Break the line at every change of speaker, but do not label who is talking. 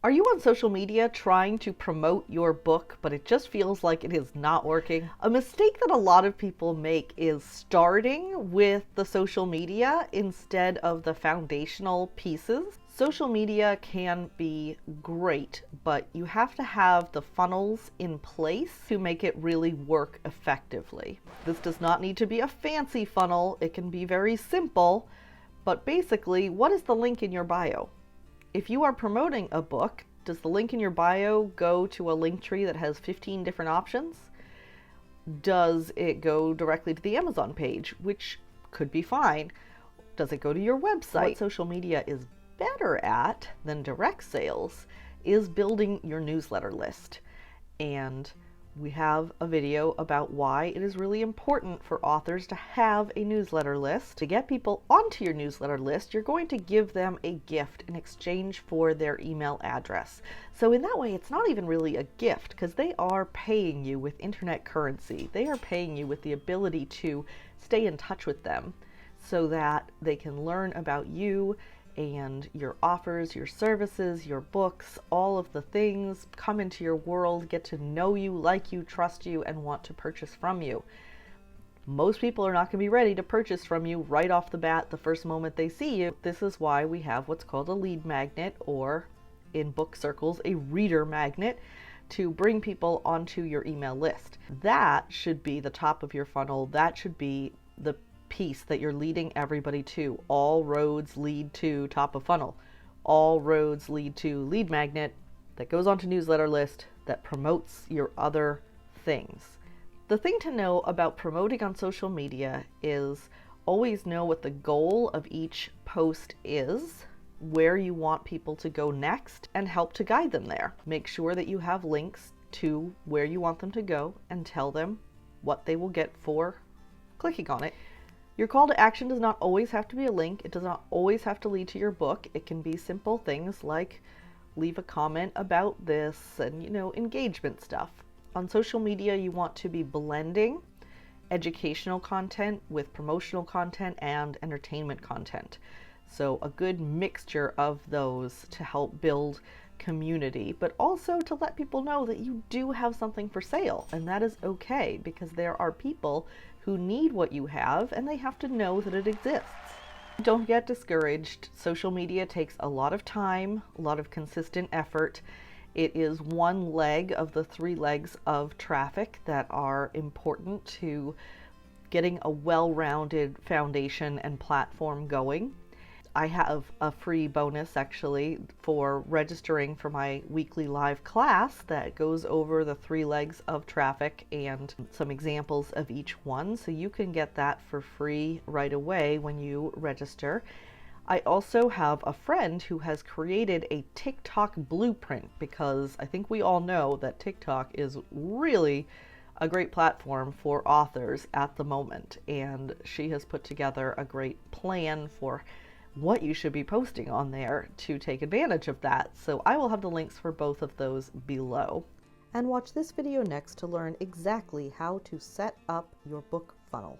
Are you on social media trying to promote your book, but it just feels like it is not working? A mistake that a lot of people make is starting with the social media instead of the foundational pieces. Social media can be great, but you have to have the funnels in place to make it really work effectively. This does not need to be a fancy funnel. It can be very simple, but basically, what is the link in your bio? If you are promoting a book, does the link in your bio go to a link tree that has 15 different options? Does it go directly to the Amazon page, which could be fine? Does it go to your website? What social media is better at than direct sales is building your newsletter list. And we have a video about why it is really important for authors to have a newsletter list. To get people onto your newsletter list, you're going to give them a gift in exchange for their email address. So in that way, it's not even really a gift because they are paying you with internet currency. They are paying you with the ability to stay in touch with them so that they can learn about you and your offers, your services, your books, all of the things, come into your world, get to know you, like you, trust you, and want to purchase from you. Most people are not going to be ready to purchase from you right off the bat the first moment they see you. This is why we have what's called a lead magnet, or in book circles, a reader magnet, to bring people onto your email list. That should be the top of your funnel. That should be the piece that you're leading everybody to. All roads lead to top of funnel. All roads lead to lead magnet that goes onto newsletter list that promotes your other things. The thing to know about promoting on social media is always know what the goal of each post is, where you want people to go next, and help to guide them there. Make sure that you have links to where you want them to go and tell them what they will get for clicking on it. Your call to action does not always have to be a link. It does not always have to lead to your book. It can be simple things like leave a comment about this and, engagement stuff. On social media, you want to be blending educational content with promotional content and entertainment content. So a good mixture of those to help build community, but also to let people know that you do have something for sale, and that is okay because there are people who need what you have and they have to know that it exists. Don't get discouraged. Social media takes a lot of time, a lot of consistent effort. It is one leg of the 3 legs of traffic that are important to getting a well-rounded foundation and platform going. I have a free bonus actually for registering for my weekly live class that goes over the 3 legs of traffic and some examples of each one. So you can get that for free right away when you register. I also have a friend who has created a TikTok blueprint because I think we all know that TikTok is really a great platform for authors at the moment. And she has put together a great plan for what you should be posting on there to take advantage of that. So I will have the links for both of those below. And watch this video next to learn exactly how to set up your book funnel.